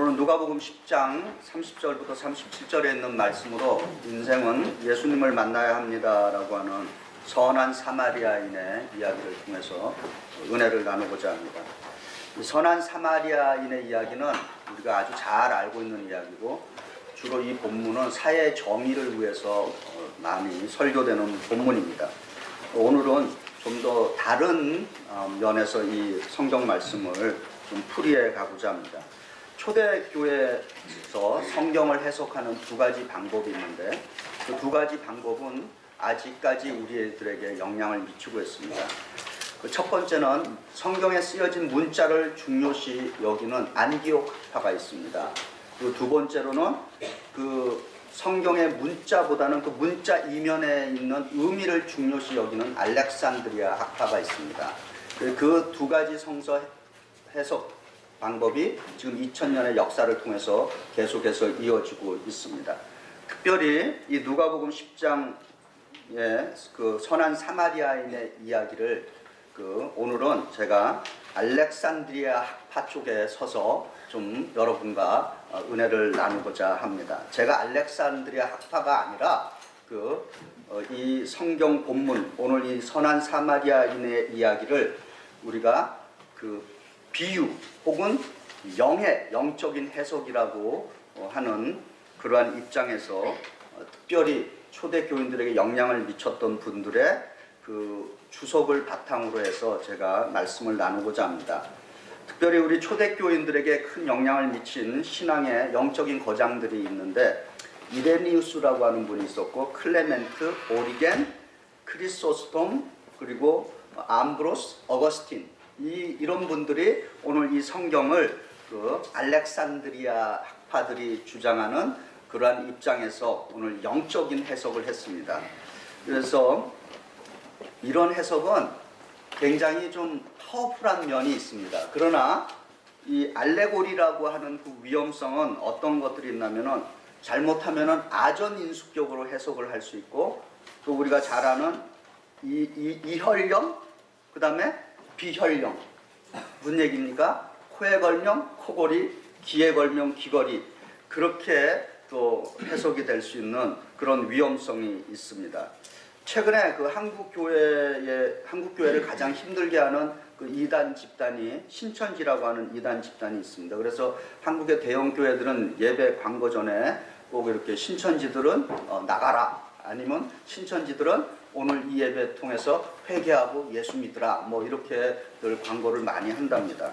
오늘은 누가복음 10장 30절부터 37절에 있는 말씀으로 인생은 예수님을 만나야 합니다라고 하는 선한 사마리아인의 이야기를 통해서 은혜를 나누고자 합니다. 이 선한 사마리아인의 이야기는 우리가 아주 잘 알고 있는 이야기고, 주로 이 본문은 사회 정의를 위해서 많이 설교되는 본문입니다. 오늘은 좀 더 다른 면에서 이 성경 말씀을 좀 풀이해 가고자 합니다. 초대교회에서 성경을 해석하는 두 가지 방법이 있는데, 그 두 가지 방법은 아직까지 우리들에게 영향을 미치고 있습니다. 그 첫 번째는 성경에 쓰여진 문자를 중요시 여기는 안디옥 학파가 있습니다. 그리고 두 번째로는 그 성경의 문자보다는 그 문자 이면에 있는 의미를 중요시 여기는 알렉산드리아 학파가 있습니다. 그 두 가지 성서 해석 방법이 지금 2000년의 역사를 통해서 계속해서 이어지고 있습니다. 특별히 이 누가복음 10장의 그 선한 사마리아인의 이야기를 오늘은 제가 알렉산드리아 학파 쪽에 서서 좀 여러분과 은혜를 나누고자 합니다. 제가 알렉산드리아 학파가 아니라 이 성경 본문, 오늘 이 선한 사마리아인의 이야기를 우리가 비유 혹은 영적인 해석이라고 하는 그러한 입장에서 특별히 초대교인들에게 영향을 미쳤던 분들의 그 주석을 바탕으로 해서 제가 말씀을 나누고자 합니다. 특별히 우리 초대교인들에게 큰 영향을 미친 신앙의 영적인 거장들이 있는데, 이레니우스라고 하는 분이 있었고, 클레멘트, 오리겐, 크리소스톰, 그리고 암브로스, 어거스틴, 이런 분들이 오늘 이 성경을 알렉산드리아 학파들이 주장하는 그러한 입장에서 오늘 영적인 해석을 했습니다. 그래서 이런 해석은 굉장히 좀 파워풀한 면이 있습니다. 그러나 이 알레고리라고 하는 그 위험성은 어떤 것들이 있냐면은, 잘못하면은 아전인수격으로 해석을 할 수 있고, 또 우리가 잘 아는 이혈령, 그 다음에 비혈령. 무슨 얘기입니까? 코에 걸면 코골이, 귀에 걸면 귀걸이. 그렇게 또 해석이 될 수 있는 그런 위험성이 있습니다. 최근에 그 한국교회를 가장 힘들게 하는 그 이단 집단이 신천지라고 하는 이단 집단이 있습니다. 그래서 한국의 대형 교회들은 예배 광고 전에 꼭 이렇게 신천지들은 나가라, 아니면 신천지들은 오늘 이 예배 통해서 회개하고 예수 믿으라, 뭐 이렇게들 광고를 많이 한답니다.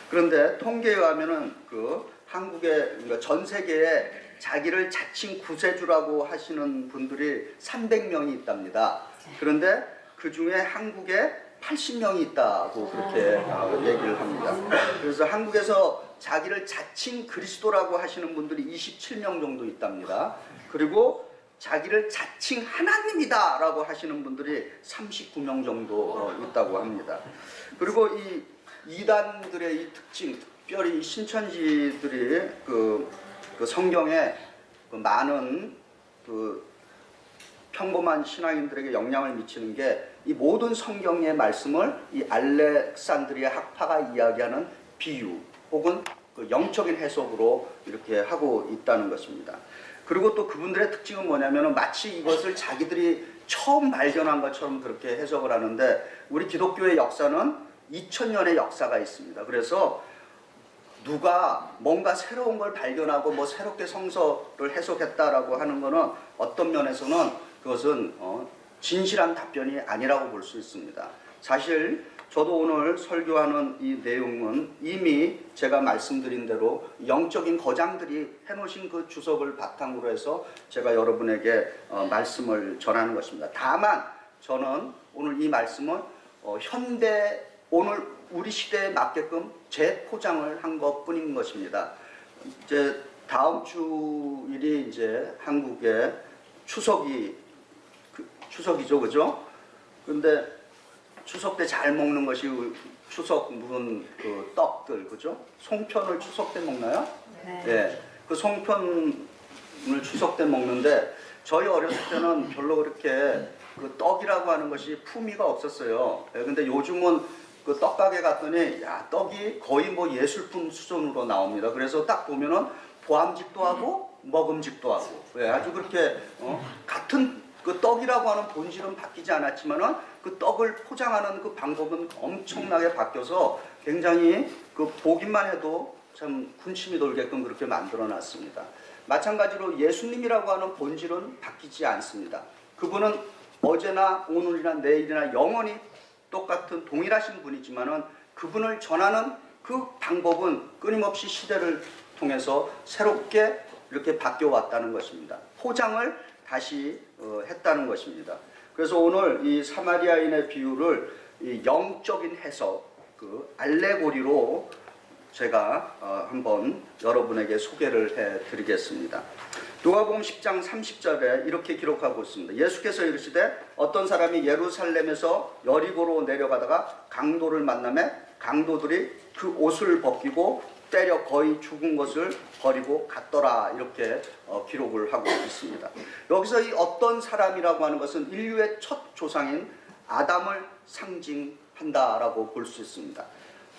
그런데 통계에 의하면은 그러니까 전 세계에 자기를 자칭 구세주라고 하시는 분들이 300명이 있답니다. 그런데 그 중에 한국에 80명이 있다고 그렇게 얘기를 합니다. 그래서 한국에서 자기를 자칭 그리스도라고 하시는 분들이 27명 정도 있답니다. 그리고 자기를 자칭 하나님이다 라고 하시는 분들이 39명 정도 있다고 합니다. 그리고 이 이단들의 이 특징, 특별히 신천지들이 그 성경에 많은 평범한 신앙인들에게 영향을 미치는 게, 이 모든 성경의 말씀을 이 알렉산드리아 학파가 이야기하는 비유 혹은 영적인 해석으로 이렇게 하고 있다는 것입니다. 그리고 또 그분들의 특징은 뭐냐면, 마치 이것을 자기들이 처음 발견한 것처럼 그렇게 해석을 하는데, 우리 기독교의 역사는 2000년의 역사가 있습니다. 그래서 누가 뭔가 새로운 걸 발견하고 뭐 새롭게 성서를 해석했다라고 하는 것은 어떤 면에서는 그것은 진실한 답변이 아니라고 볼 수 있습니다. 사실 저도 오늘 설교하는 이 내용은 이미 제가 말씀드린 대로 영적인 거장들이 해놓으신 그 주석을 바탕으로 해서 제가 여러분에게 말씀을 전하는 것입니다. 다만 저는 오늘 이 말씀은 현대 오늘 우리 시대에 맞게끔 재포장을 한 것뿐인 것입니다. 이제 다음 주일이 이제 한국의 추석이죠, 그죠? 근데 추석 때 잘 먹는 것이 추석 무슨 떡들, 그죠? 송편을 추석 때 먹나요? 네. 네. 그 송편을 추석 때 먹는데, 저희 어렸을 때는 별로 그렇게 그 떡이라고 하는 것이 품위가 없었어요. 근데 요즘은 그 떡가게 갔더니 야, 떡이 거의 뭐 예술품 수준으로 나옵니다. 그래서 딱 보면은 보암직도 하고 먹음직도 하고, 아주 그렇게 같은 그 떡이라고 하는 본질은 바뀌지 않았지만은 그 떡을 포장하는 그 방법은 엄청나게 바뀌어서 굉장히 그 보기만 해도 참 군침이 돌게끔 그렇게 만들어 놨습니다. 마찬가지로 예수님이라고 하는 본질은 바뀌지 않습니다. 그분은 어제나 오늘이나 내일이나 영원히 똑같은 동일하신 분이지만은 그분을 전하는 그 방법은 끊임없이 시대를 통해서 새롭게 이렇게 바뀌어 왔다는 것입니다. 포장을 다시 했다는 것입니다. 그래서 오늘 이 사마리아인의 비유를 이 영적인 해석, 그 알레고리로 제가 한번 여러분에게 소개를 해드리겠습니다. 누가복음 10장 30절에 이렇게 기록하고 있습니다. 예수께서 이르시되 어떤 사람이 예루살렘에서 여리고로 내려가다가 강도를 만나매 강도들이 그 옷을 벗기고 때려 거의 죽은 것을 버리고 갔더라, 이렇게 기록을 하고 있습니다. 여기서 이 어떤 사람이라고 하는 것은 인류의 첫 조상인 아담을 상징한다라고 볼 수 있습니다.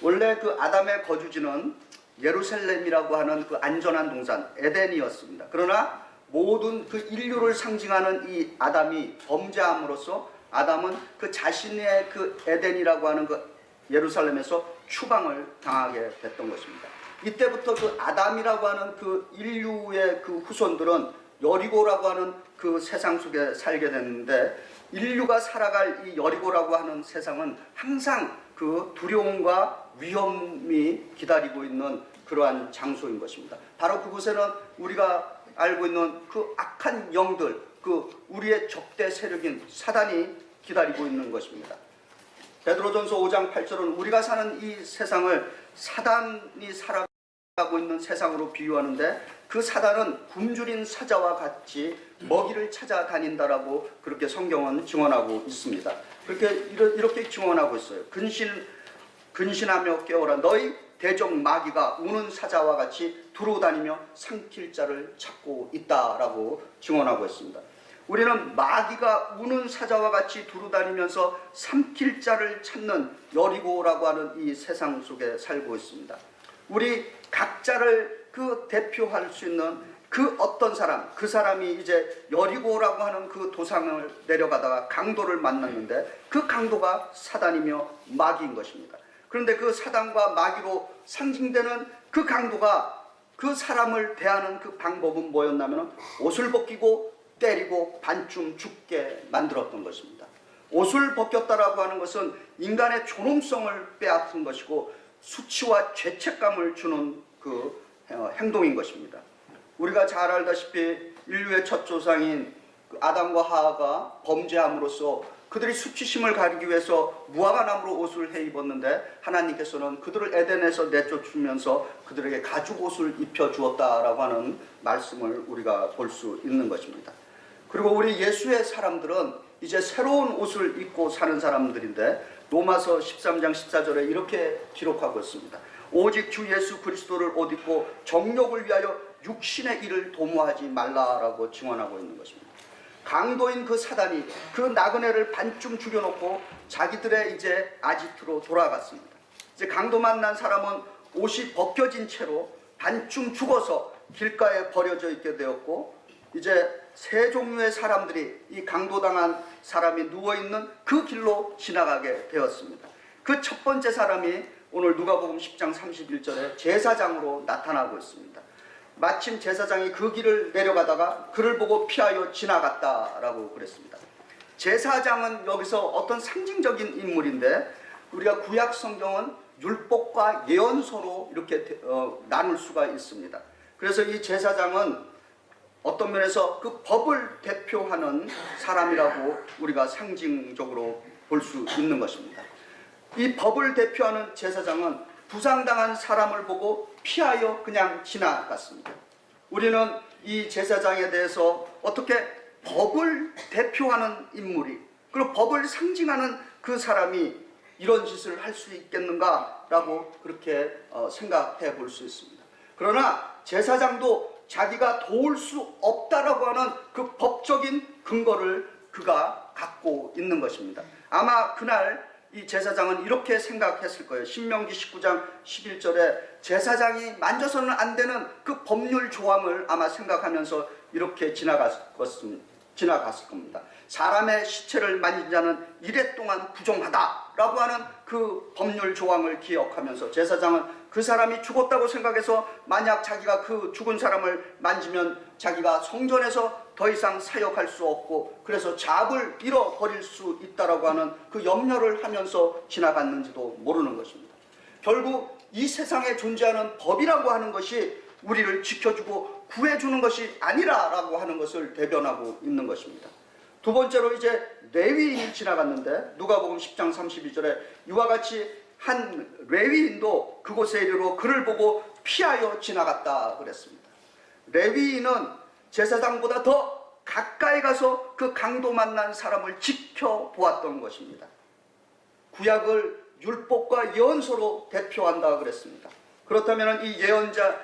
원래 그 아담의 거주지는 예루살렘이라고 하는 그 안전한 동산 에덴이었습니다. 그러나 모든 그 인류를 상징하는 이 아담이 범죄함으로써 아담은 그 자신의 그 에덴이라고 하는 그 예루살렘에서 추방을 당하게 됐던 것입니다. 이때부터 그 아담이라고 하는 그 인류의 그 후손들은 여리고라고 하는 그 세상 속에 살게 됐는데, 인류가 살아갈 이 여리고라고 하는 세상은 항상 그 두려움과 위험이 기다리고 있는 그러한 장소인 것입니다. 바로 그곳에는 우리가 알고 있는 그 악한 영들, 그 우리의 적대 세력인 사단이 기다리고 있는 것입니다. 베드로전서 5장 8절은 우리가 사는 이 세상을 사단이 살아가고 있는 세상으로 비유하는데, 그 사단은 굶주린 사자와 같이 먹이를 찾아다닌다라고 그렇게 성경은 증언하고 있습니다. 이렇게 증언하고 있어요. 근신하며 깨어라. 너희 대적 마귀가 우는 사자와 같이 두루다니며 삼킬 자를 찾고 있다라고 증언하고 있습니다. 우리는 마귀가 우는 사자와 같이 두루다니면서 삼킬 자를 찾는 여리고라고 하는 이 세상 속에 살고 있습니다. 우리 각자를 그 대표할 수 있는 그 어떤 사람, 그 사람이 이제 여리고라고 하는 그 도상을 내려가다가 강도를 만났는데, 그 강도가 사단이며 마귀인 것입니다. 그런데 그 사단과 마귀로 상징되는 그 강도가 그 사람을 대하는 그 방법은 뭐였냐면 옷을 벗기고 때리고 반쯤 죽게 만들었던 것입니다. 옷을 벗겼다라고 하는 것은 인간의 존엄성을 빼앗은 것이고 수치와 죄책감을 주는 그 행동인 것입니다. 우리가 잘 알다시피 인류의 첫 조상인 아담과 하와가 범죄함으로써 그들이 수치심을 가리기 위해서 무화과나무로 옷을 해 입었는데, 하나님께서는 그들을 에덴에서 내쫓으면서 그들에게 가죽 옷을 입혀 주었다라고 하는 말씀을 우리가 볼 수 있는 것입니다. 그리고 우리 예수의 사람들은 이제 새로운 옷을 입고 사는 사람들인데, 로마서 13장 14절에 이렇게 기록하고 있습니다. 오직 주 예수 그리스도를 옷 입고 정욕을 위하여 육신의 일을 도모하지 말라라고 증언하고 있는 것입니다. 강도인 그 사단이 그 나그네를 반쯤 죽여놓고 자기들의 이제 아지트로 돌아갔습니다. 이제 강도 만난 사람은 옷이 벗겨진 채로 반쯤 죽어서 길가에 버려져 있게 되었고, 이제 세 종류의 사람들이 이 강도당한 사람이 누워있는 그 길로 지나가게 되었습니다. 그 첫 번째 사람이 오늘 누가복음 10장 31절에 제사장으로 나타나고 있습니다. 마침 제사장이 그 길을 내려가다가 그를 보고 피하여 지나갔다라고 그랬습니다. 제사장은 여기서 어떤 상징적인 인물인데, 우리가 구약 성경은 율법과 예언서로 이렇게 나눌 수가 있습니다. 그래서 이 제사장은 어떤 면에서 그 법을 대표하는 사람이라고 우리가 상징적으로 볼 수 있는 것입니다. 이 법을 대표하는 제사장은 부상당한 사람을 보고 피하여 그냥 지나갔습니다. 우리는 이 제사장에 대해서 어떻게 법을 대표하는 인물이, 그리고 법을 상징하는 그 사람이 이런 짓을 할 수 있겠는가라고 그렇게 생각해 볼 수 있습니다. 그러나 제사장도 자기가 도울 수 없다라고 하는 그 법적인 근거를 그가 갖고 있는 것입니다. 아마 그날 이 제사장은 이렇게 생각했을 거예요. 신명기 19장 11절에 제사장이 만져서는 안 되는 그 법률 조항을 아마 생각하면서 이렇게 지나갔을 겁니다. 사람의 시체를 만진 자는 이래 동안 부정하다라고 하는 그 법률 조항을 기억하면서 제사장은 그 사람이 죽었다고 생각해서 만약 자기가 그 죽은 사람을 만지면 자기가 성전에서 더 이상 사역할 수 없고 그래서 잡을 잃어버릴 수 있다라고 하는 그 염려를 하면서 지나갔는지도 모르는 것입니다. 결국 이 세상에 존재하는 법이라고 하는 것이 우리를 지켜주고 구해주는 것이 아니라라고 하는 것을 대변하고 있는 것입니다. 두 번째로 이제 레위인이 지나갔는데 누가복음 10장 32절에 이와 같이 한 레위인도 그곳에 이르러 그를 보고 피하여 지나갔다 그랬습니다. 레위인은 제사장보다 더 가까이 가서 그 강도 만난 사람을 지켜보았던 것입니다. 구약을 율법과 예언서로 대표한다 그랬습니다. 그렇다면 이 예언자,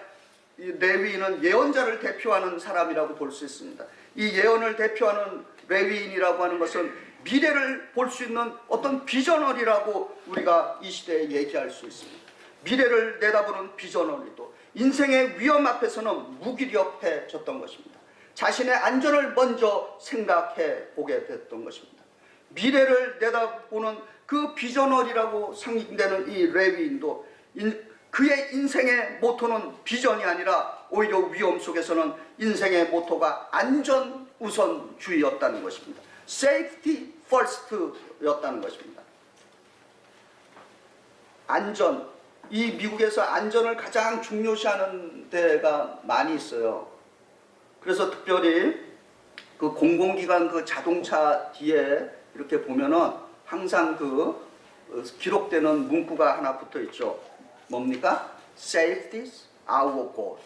이 레위인은 예언자를 대표하는 사람이라고 볼 수 있습니다. 이 예언을 대표하는 레위인이라고 하는 것은 미래를 볼 수 있는 어떤 비저널이라고 우리가 이 시대에 얘기할 수 있습니다. 미래를 내다보는 비저널이도 인생의 위험 앞에서는 무기력해졌던 것입니다. 자신의 안전을 먼저 생각해 보게 됐던 것입니다. 미래를 내다보는 그 비저널이라고 상징되는 이 레위인도 그의 인생의 모토는 비전이 아니라 오히려 위험 속에서는 인생의 모토가 안전 우선주의였다는 것입니다. Safety first였다는 것입니다. 안전, 이 미국에서 안전을 가장 중요시하는 데가 많이 있어요. 그래서 특별히 그 공공기관 그 자동차 뒤에 이렇게 보면은 항상 그 기록되는 문구가 하나 붙어 있죠. 뭡니까? Safety is our goal.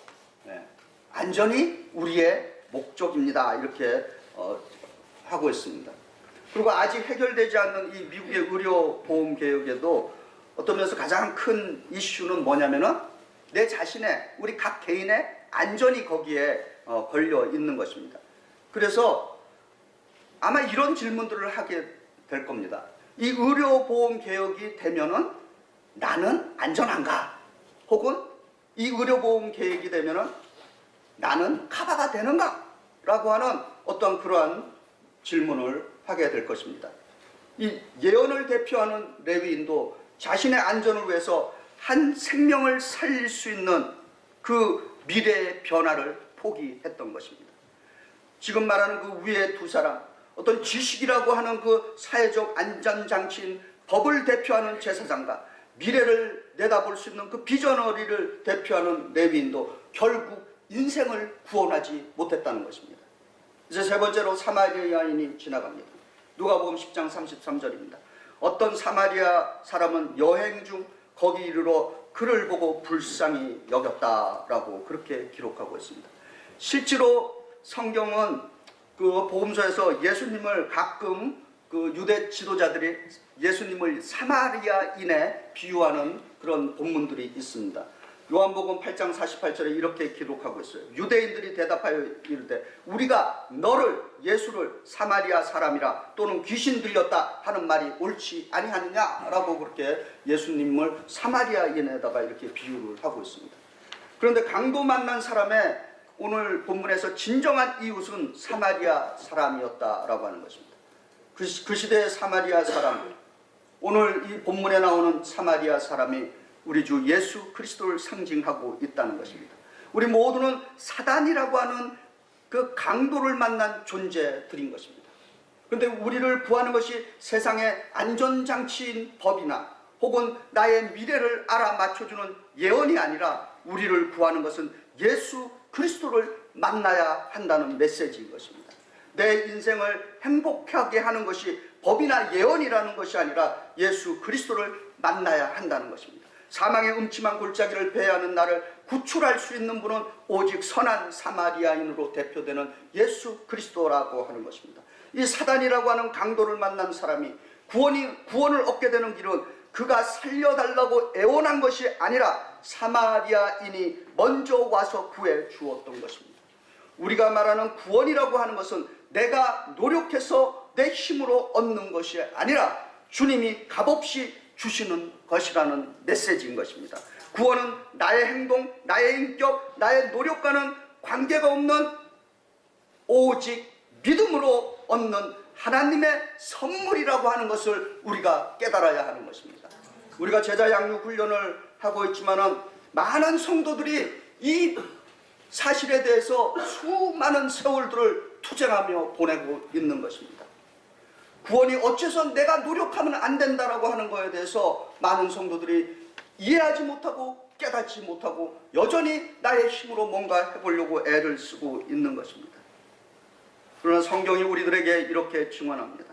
네. 안전이 우리의 목적입니다. 이렇게 하고 있습니다. 그리고 아직 해결되지 않는 이 미국의 의료보험 개혁에도 어떤 면에서 가장 큰 이슈는 뭐냐면은 내 자신의, 우리 각 개인의 안전이 거기에 걸려 있는 것입니다. 그래서 아마 이런 질문들을 하게 될 겁니다. 이 의료보험 개혁이 되면은 나는 안전한가? 혹은 이 의료보험 계획이 되면은 나는 카바가 되는가? 라고 하는 어떤 그러한 질문을 하게 될 것입니다. 이 예언을 대표하는 레위인도 자신의 안전을 위해서 한 생명을 살릴 수 있는 그 미래의 변화를 포기했던 것입니다. 지금 말하는 그 위에 두 사람, 어떤 지식이라고 하는 그 사회적 안전장치인 법을 대표하는 제사장과 미래를 내다볼 수 있는 그 비전어리를 대표하는 레위인도 결국 인생을 구원하지 못했다는 것입니다. 이제 세 번째로 사마리아 여인이 지나갑니다. 누가복음 10장 33절입니다. 어떤 사마리아 사람은 여행 중 거기 이르러 그를 보고 불쌍히 여겼다라고 그렇게 기록하고 있습니다. 실제로 성경은 그 복음서에서 예수님을 가끔 그 유대 지도자들이 예수님을 사마리아인에 비유하는 그런 본문들이 있습니다. 요한복음 8장 48절에 이렇게 기록하고 있어요. 유대인들이 대답하여 이르되 우리가 너를 예수를 사마리아 사람이라 또는 귀신 들렸다 하는 말이 옳지 아니하느냐라고 그렇게 예수님을 사마리아인에다가 이렇게 비유를 하고 있습니다. 그런데 강도 만난 사람의 오늘 본문에서 진정한 이웃은 사마리아 사람이었다라고 하는 것입니다. 그 시대의 사마리아 사람, 오늘 이 본문에 나오는 사마리아 사람이 우리 주 예수 그리스도를 상징하고 있다는 것입니다. 우리 모두는 사단이라고 하는 그 강도를 만난 존재들인 것입니다. 그런데 우리를 구하는 것이 세상의 안전장치인 법이나 혹은 나의 미래를 알아맞혀주는 예언이 아니라 우리를 구하는 것은 예수 그리스도를 만나야 한다는 메시지인 것입니다. 내 인생을 행복하게 하는 것이 법이나 예언이라는 것이 아니라 예수 그리스도를 만나야 한다는 것입니다. 사망의 음침한 골짜기를 배회하는 나를 구출할 수 있는 분은 오직 선한 사마리아인으로 대표되는 예수 그리스도라고 하는 것입니다. 이 사단이라고 하는 강도를 만난 사람이 구원을 얻게 되는 길은 그가 살려달라고 애원한 것이 아니라 사마리아인이 먼저 와서 구해 주었던 것입니다. 우리가 말하는 구원이라고 하는 것은 내가 노력해서 내 힘으로 얻는 것이 아니라 주님이 값없이 주시는 것이라는 메시지인 것입니다. 구원은 나의 행동, 나의 인격, 나의 노력과는 관계가 없는 오직 믿음으로 얻는 하나님의 선물이라고 하는 것을 우리가 깨달아야 하는 것입니다. 우리가 제자 양육 훈련을 하고 있지만은 많은 성도들이 이 사실에 대해서 수많은 세월들을 투쟁하며 보내고 있는 것입니다. 구원이 어째서 내가 노력하면 안 된다라고 하는 것에 대해서 많은 성도들이 이해하지 못하고 깨닫지 못하고 여전히 나의 힘으로 뭔가 해보려고 애를 쓰고 있는 것입니다. 그러나 성경이 우리들에게 이렇게 증언합니다.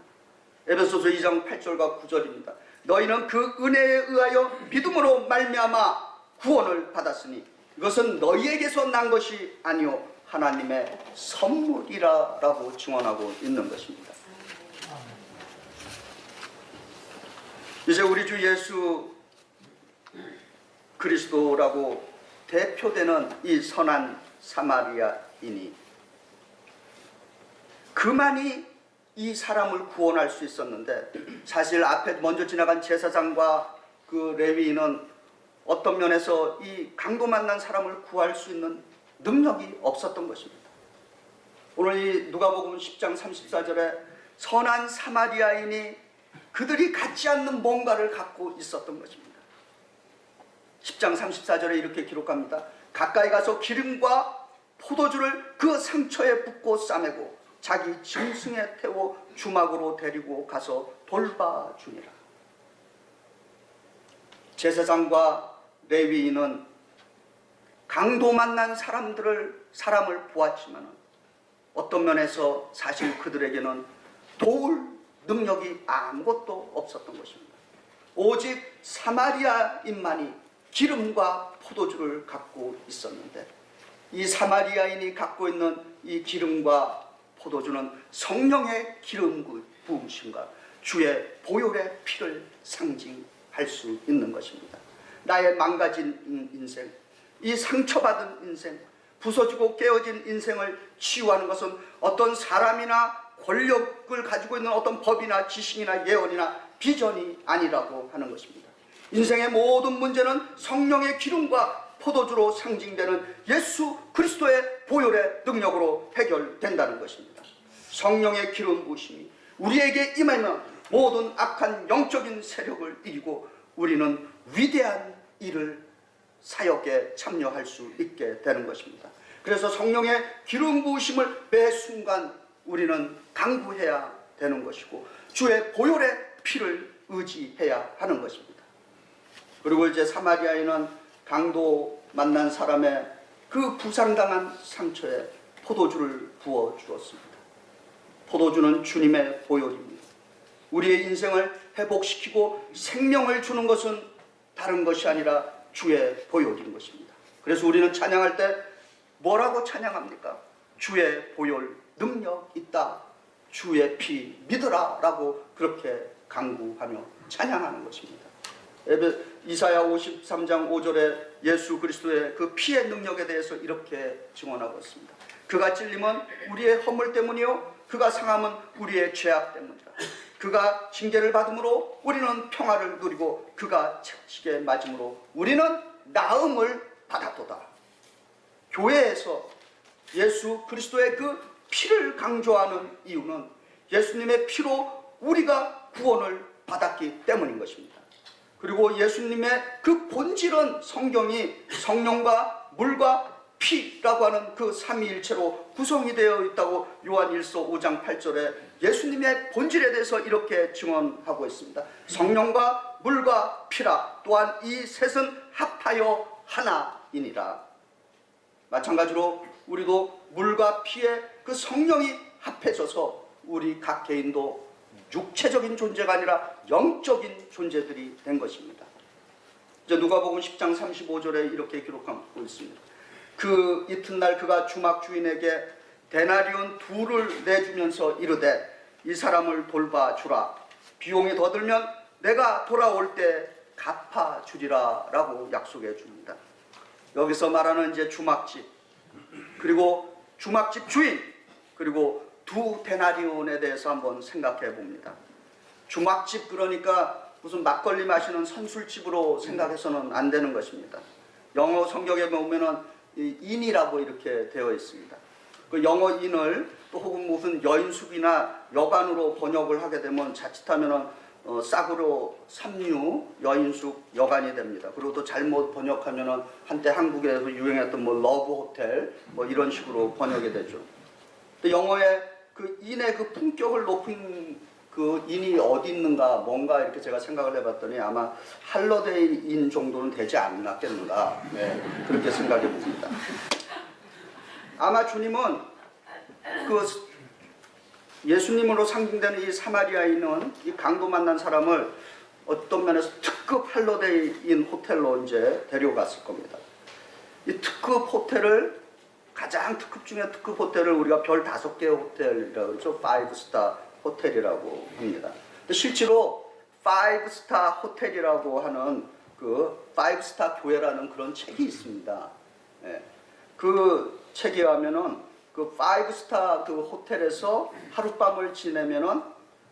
에베소서 2장 8절과 9절입니다. 너희는 그 은혜에 의하여 믿음으로 말미암아 구원을 받았으니 이것은 너희에게서 난 것이 아니요 하나님의 선물이라라고 증언하고 있는 것입니다. 이제 우리 주 예수 그리스도라고 대표되는 이 선한 사마리아인이 그만이 이 사람을 구원할 수 있었는데, 사실 앞에 먼저 지나간 제사장과 그 레위인은 어떤 면에서 이 강도 만난 사람을 구할 수 있는 능력이 없었던 것입니다. 오늘 이 누가복음 10장 34절에 선한 사마리아인이 그들이 갖지 않는 뭔가를 갖고 있었던 것입니다. 10장 34절에 이렇게 기록합니다. 가까이 가서 기름과 포도주를 그 상처에 붓고 싸매고 자기 짐승에 태워 주막으로 데리고 가서 돌봐주니라. 제사장과 레위인은 강도 만난 사람을 보았지만 어떤 면에서 사실 그들에게는 도울 능력이 아무것도 없었던 것입니다. 오직 사마리아인만이 기름과 포도주를 갖고 있었는데, 이 사마리아인이 갖고 있는 이 기름과 포도주는 성령의 기름 부으심과 주의 보혈의 피를 상징할 수 있는 것입니다. 나의 망가진 인생, 이 상처받은 인생, 부서지고 깨어진 인생을 치유하는 것은 어떤 사람이나 권력을 가지고 있는 어떤 법이나 지식이나 예언이나 비전이 아니라고 하는 것입니다. 인생의 모든 문제는 성령의 기름과 포도주로 상징되는 예수 그리스도의 보혈의 능력으로 해결된다는 것입니다. 성령의 기름 부으심이 우리에게 임하면 모든 악한 영적인 세력을 이기고 우리는 위대한 일을 사역에 참여할 수 있게 되는 것입니다. 그래서 성령의 기름 부으심을 매 순간 우리는 강구해야 되는 것이고 주의 보혈의 피를 의지해야 하는 것입니다. 그리고 이제 사마리아인은 강도 만난 사람의 그 부상당한 상처에 포도주를 부어 주었습니다. 포도주는 주님의 보혈입니다. 우리의 인생을 회복시키고 생명을 주는 것은 다른 것이 아니라 주의 보혈인 것입니다. 그래서 우리는 찬양할 때 뭐라고 찬양합니까? 주의 보혈 능력 있다, 주의 피 믿으라 라고 그렇게 강구하며 찬양하는 것입니다. 이사야 53장 5절에 예수 그리스도의 그 피의 능력에 대해서 이렇게 증언하고 있습니다. 그가 찔림은 우리의 허물 때문이요 그가 상함은 우리의 죄악 때문이라. 그가 징계를 받음으로 우리는 평화를 누리고 그가 채찍에 맞음으로 우리는 나음을 받았도다. 교회에서 예수 그리스도의 그 피를 강조하는 이유는 예수님의 피로 우리가 구원을 받았기 때문인 것입니다. 그리고 예수님의 그 본질은 성경이 성령과 물과 피라고 하는 그 삼위일체로 구성이 되어 있다고 요한일서 5장 8절에 예수님의 본질에 대해서 이렇게 증언하고 있습니다. 성령과 물과 피라. 또한 이 셋은 합하여 하나이니라. 마찬가지로 우리도 물과 피의 그 성령이 합해져서 우리 각 개인도 육체적인 존재가 아니라 영적인 존재들이 된 것입니다. 이제 누가복음 10장 35절에 이렇게 기록하고 있습니다. 그 이튿날 그가 주막 주인에게 데나리온 2를 내주면서 이르되 이 사람을 돌봐주라. 비용이 더 들면 내가 돌아올 때 갚아주리라 라고 약속해 줍니다. 여기서 말하는 이제 주막집, 그리고 주막집 주인, 그리고 2 데나리온에 대해서 한번 생각해 봅니다. 주막집 그러니까 무슨 막걸리 마시는 선술집으로 생각해서는 안 되는 것입니다. 영어 성경에 보면은 인이라고 이렇게 되어 있습니다. 그 영어 인을 또 혹은 무슨 여인숙이나 여관으로 번역을 하게 되면 자칫하면은 싸구려 삼류 여인숙 여관이 됩니다. 그리고 또 잘못 번역하면은 한때 한국에서 유행했던 뭐 러브 호텔 뭐 이런 식으로 번역이 되죠. 또 영어의 그 인의 그 품격을 높인 그 인이 어디 있는가 뭔가 이렇게 제가 생각을 해봤더니 아마 할러데이 인 정도는 되지 않았겠는가, 네, 그렇게 생각해 봅니다. 아마 주님은 그 예수님으로 상징되는 이 사마리아인은 이 강도 만난 사람을 어떤 면에서 특급 할러데이인 호텔로 이제 데려갔을 겁니다. 이 특급 호텔을 가장 특급 중에 특급 호텔을 우리가 별 5개의 호텔이라고 그러죠. 5스타 호텔이라고 합니다. 실제로 5스타 호텔이라고 하는 그 5스타 교회라는 그런 책이 있습니다. 예. 그 책에 하면은 그 5스타 그 호텔에서 하룻밤을 지내면은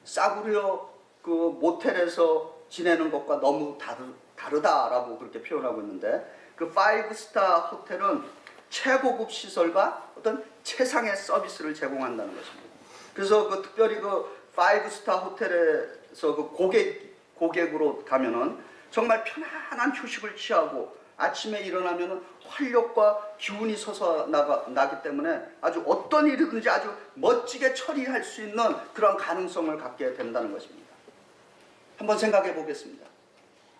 싸구려 그 모텔에서 지내는 것과 너무 다르다라고 그렇게 표현하고 있는데, 그 5스타 호텔은 최고급 시설과 어떤 최상의 서비스를 제공한다는 것입니다. 그래서 그 특별히 그 5스타 호텔에서 그 고객으로 가면은 정말 편안한 휴식을 취하고 아침에 일어나면은 활력과 기운이 솟아나기 때문에 아주 어떤 일이든지 아주 멋지게 처리할 수 있는 그런 가능성을 갖게 된다는 것입니다. 한번 생각해 보겠습니다.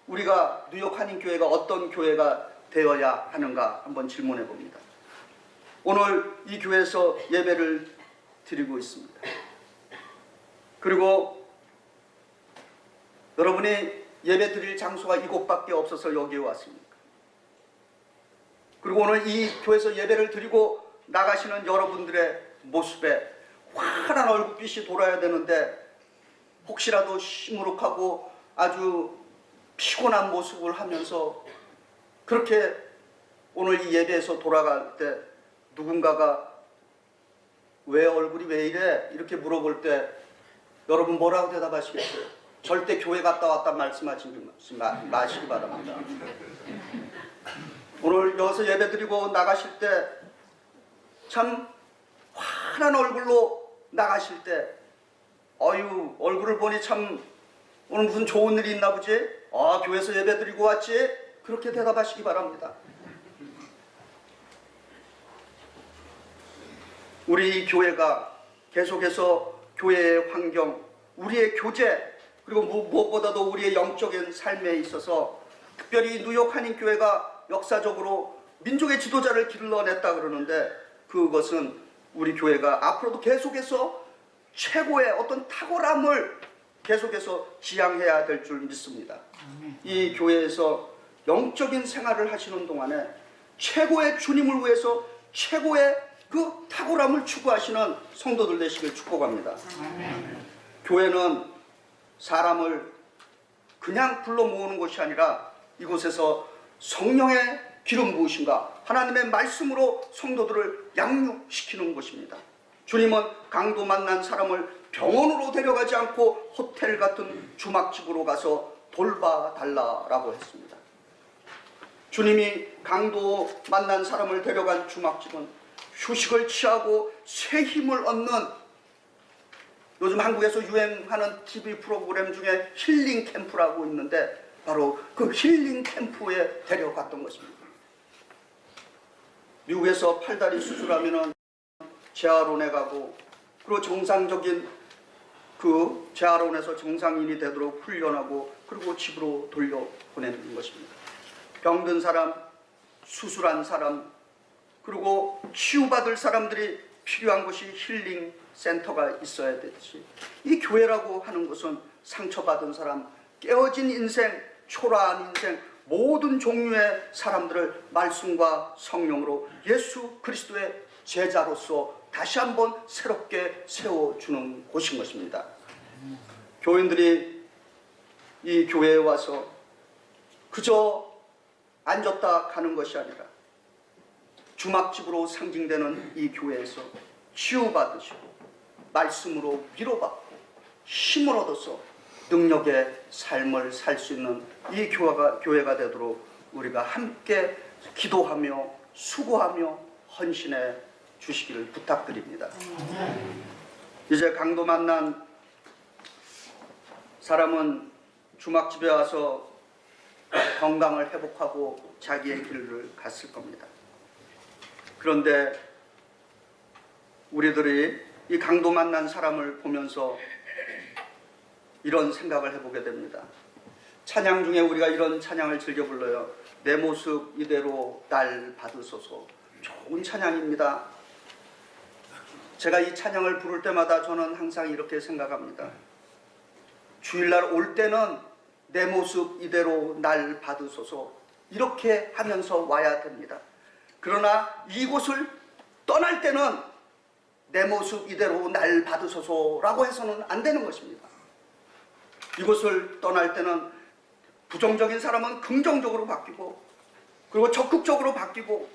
우리가 뉴욕 한인교회가 어떤 교회가 되어야 하는가 한번 질문해 봅니다. 오늘 이 교회에서 예배를 드리고 있습니다. 그리고 여러분이 예배 드릴 장소가 이곳밖에 없어서 여기에 왔습니까? 그리고 오늘 이 교회에서 예배를 드리고 나가시는 여러분들의 모습에 환한 얼굴빛이 돌아야 되는데 혹시라도 시무룩하고 아주 피곤한 모습을 하면서 그렇게 오늘 이 예배에서 돌아갈 때 누군가가 왜 얼굴이 왜 이래? 이렇게 물어볼 때 여러분 뭐라고 대답하시겠어요? 절대 교회 갔다 왔다 말씀하시기 바랍니다. 오늘 여기서 예배드리고 나가실 때 참 환한 얼굴로 나가실 때 어유 얼굴을 보니 참 오늘 무슨 좋은 일이 있나 보지? 아, 교회에서 예배드리고 왔지? 그렇게 대답하시기 바랍니다. 우리 교회가 계속해서 교회의 환경, 우리의 교제, 그리고 무엇보다도 우리의 영적인 삶에 있어서 특별히 뉴욕 한인교회가 역사적으로 민족의 지도자를 길러냈다 그러는데 그것은 우리 교회가 앞으로도 계속해서 최고의 어떤 탁월함을 계속해서 지향해야 될 줄 믿습니다. 이 교회에서 영적인 생활을 하시는 동안에 최고의 주님을 위해서 최고의 그 탁월함을 추구하시는 성도들 되시길 축복합니다. 교회는 사람을 그냥 불러 모으는 것이 아니라 이곳에서 성령의 기름 부으심과 하나님의 말씀으로 성도들을 양육시키는 것입니다. 주님은 강도 만난 사람을 병원으로 데려가지 않고 호텔 같은 주막집으로 가서 돌봐달라라고 했습니다. 주님이 강도 만난 사람을 데려간 주막집은 휴식을 취하고 새 힘을 얻는, 요즘 한국에서 유행하는 TV 프로그램 중에 힐링 캠프라고 있는데 바로 그 힐링 캠프에 데려갔던 것입니다. 미국에서 팔다리 수술하면은 재활원에 가고, 그리고 정상적인 그 재활원에서 정상인이 되도록 훈련하고, 그리고 집으로 돌려보내는 것입니다. 병든 사람, 수술한 사람, 그리고 치유받을 사람들이 필요한 것이 힐링 센터가 있어야 되듯이 이 교회라고 하는 것은 상처받은 사람, 깨어진 인생, 초라한 인생, 모든 종류의 사람들을 말씀과 성령으로 예수 그리스도의 제자로서 다시 한번 새롭게 세워주는 곳인 것입니다. 교인들이 이 교회에 와서 그저 앉았다 가는 것이 아니라 주막집으로 상징되는 이 교회에서 치유받으시고 말씀으로 위로받고 힘을 얻어서 능력의 삶을 살 수 있는 이 교회가 되도록 우리가 함께 기도하며 수고하며 헌신해 주시기를 부탁드립니다. 이제 강도 만난 사람은 주막집에 와서 건강을 회복하고 자기의 길을 갔을 겁니다. 그런데 우리들이 이 강도 만난 사람을 보면서 이런 생각을 해보게 됩니다. 찬양 중에 우리가 이런 찬양을 즐겨 불러요. 내 모습 이대로 날 받으소서. 좋은 찬양입니다. 제가 이 찬양을 부를 때마다 저는 항상 이렇게 생각합니다. 주일날 올 때는 내 모습 이대로 날 받으소서, 이렇게 하면서 와야 됩니다. 그러나 이곳을 떠날 때는 내 모습 이대로 날 받으소서라고 해서는 안 되는 것입니다. 이곳을 떠날 때는 부정적인 사람은 긍정적으로 바뀌고, 그리고 적극적으로 바뀌고,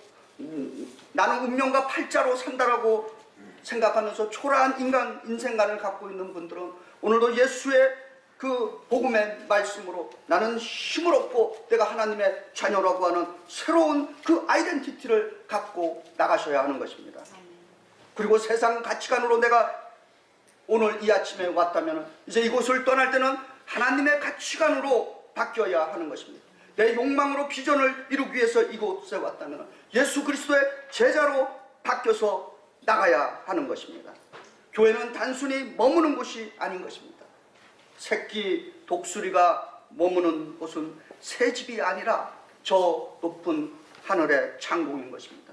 나는 운명과 팔자로 산다라고 생각하면서 초라한 인생관을 갖고 있는 분들은 오늘도 예수의 그 복음의 말씀으로 나는 힘을 얻고 내가 하나님의 자녀라고 하는 새로운 그 아이덴티티를 갖고 나가셔야 하는 것입니다. 그리고 세상 가치관으로 내가 오늘 이 아침에 왔다면 이제 이곳을 떠날 때는 하나님의 가치관으로 바뀌어야 하는 것입니다. 내 욕망으로 비전을 이루기 위해서 이곳에 왔다면 예수 그리스도의 제자로 바뀌어서 나가야 하는 것입니다. 교회는 단순히 머무는 곳이 아닌 것입니다. 새끼 독수리가 머무는 곳은 새 집이 아니라 저 높은 하늘의 창공인 것입니다.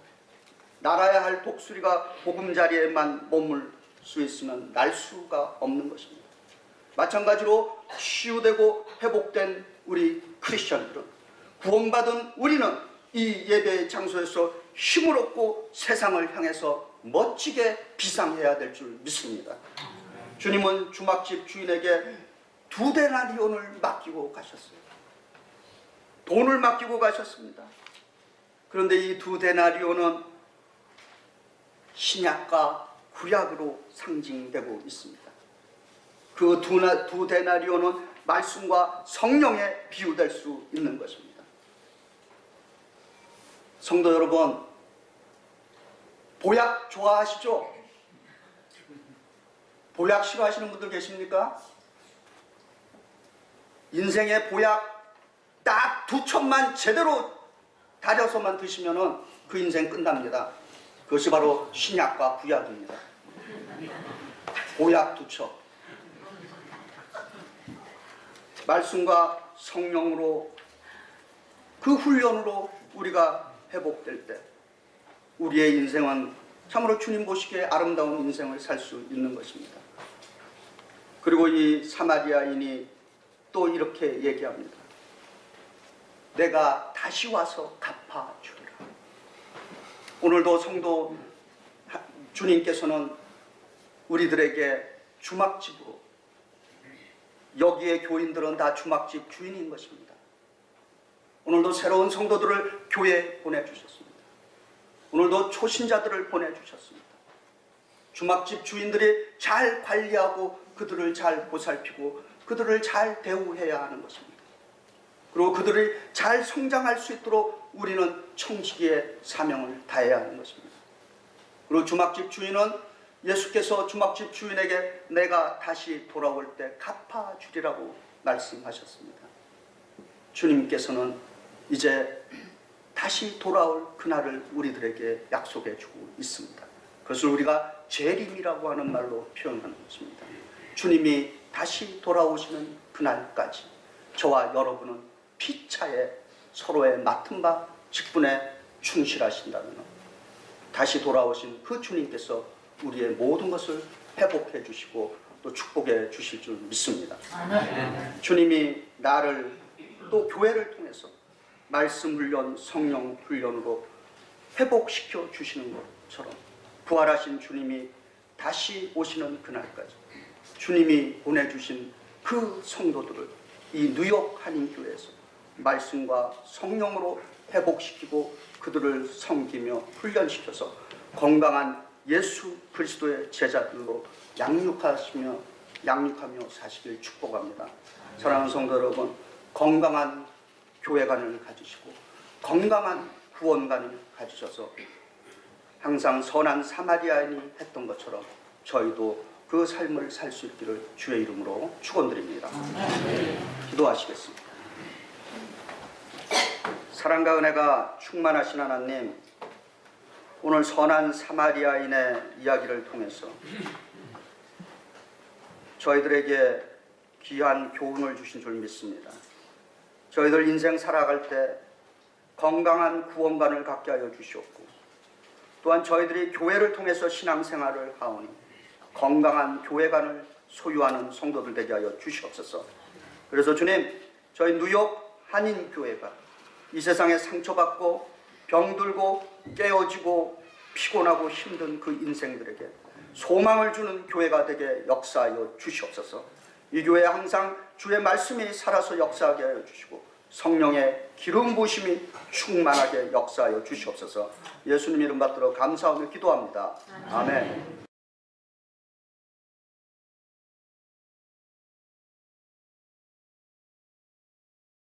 날아야 할 독수리가 보금자리에만 머물 수 있으면 날 수가 없는 것입니다. 마찬가지로 치유되고 회복된 우리 크리스천들은, 구원받은 우리는 이 예배의 장소에서 힘을 얻고 세상을 향해서 멋지게 비상해야 될 줄 믿습니다. 주님은 주막집 주인에게 2데나리온을 맡기고 가셨어요. 돈을 맡기고 가셨습니다. 그런데 이 2데나리온은 신약과 구약으로 상징되고 있습니다. 그 2데나리온은 말씀과 성령에 비유될 수 있는 것입니다. 성도 여러분, 보약 좋아하시죠? 보약 싫어하시는 분들 계십니까? 인생의 보약 딱 2첩만 제대로 다져서만 드시면은 그 인생 끝납니다. 그것이 바로 신약과 구약입니다. 보약 2첩. 말씀과 성령으로 그 훈련으로 우리가 회복될 때 우리의 인생은 참으로 주님 보시기에 아름다운 인생을 살 수 있는 것입니다. 그리고 이 사마리아인이 또 이렇게 얘기합니다. 내가 다시 와서 갚아주리라. 오늘도 성도 주님께서는 우리들에게 주막집으로, 여기에 교인들은 다 주막집 주인인 것입니다. 오늘도 새로운 성도들을 교회에 보내주셨습니다. 오늘도 초신자들을 보내주셨습니다. 주막집 주인들이 잘 관리하고 그들을 잘 보살피고 그들을 잘 대우해야 하는 것입니다. 그리고 그들이 잘 성장할 수 있도록 우리는 청지기의 사명을 다해야 하는 것입니다. 그리고 주막집 주인은 예수께서 주막집 주인에게 내가 다시 돌아올 때 갚아주리라고 말씀하셨습니다. 주님께서는 이제 다시 돌아올 그날을 우리들에게 약속해 주고 있습니다. 그것을 우리가 재림이라고 하는 말로 표현하는 것입니다. 주님이 다시 돌아오시는 그날까지 저와 여러분은 피차에 서로의 맡은 바 직분에 충실하신다면 다시 돌아오신 그 주님께서 우리의 모든 것을 회복해 주시고 또 축복해 주실 줄 믿습니다. 주님이 나를 또 교회를 통해서 말씀 훈련, 성령 훈련으로 회복시켜 주시는 것처럼 부활하신 주님이 다시 오시는 그날까지 주님이 보내주신 그 성도들을 이 뉴욕 한인교회에서 말씀과 성령으로 회복시키고 그들을 섬기며 훈련시켜서 건강한 예수 그리스도의 제자들로 양육하시며 양육하며 사시길 축복합니다. 사랑하는 성도 여러분, 건강한 교회관을 가지시고 건강한 구원관을 가지셔서 항상 선한 사마리아인이 했던 것처럼 저희도 그 삶을 살 수 있기를 주의 이름으로 축원드립니다. 기도하시겠습니다. 사랑과 은혜가 충만하신 하나님, 오늘 선한 사마리아인의 이야기를 통해서 저희들에게 귀한 교훈을 주신 줄 믿습니다. 저희들 인생 살아갈 때 건강한 구원관을 갖게 하여 주시옵고, 또한 저희들이 교회를 통해서 신앙생활을 하오니 건강한 교회관을 소유하는 성도들 되게 하여 주시옵소서. 그래서 주님, 저희 뉴욕 한인교회가 이 세상에 상처받고 병들고 깨어지고 피곤하고 힘든 그 인생들에게 소망을 주는 교회가 되게 역사하여 주시옵소서. 이 교회에 항상 주의 말씀이 살아서 역사하게 하여 주시고 성령의 기름 부으심이 충만하게 역사하여 주시옵소서. 예수님 이름 받들어 감사하며 기도합니다. 아멘.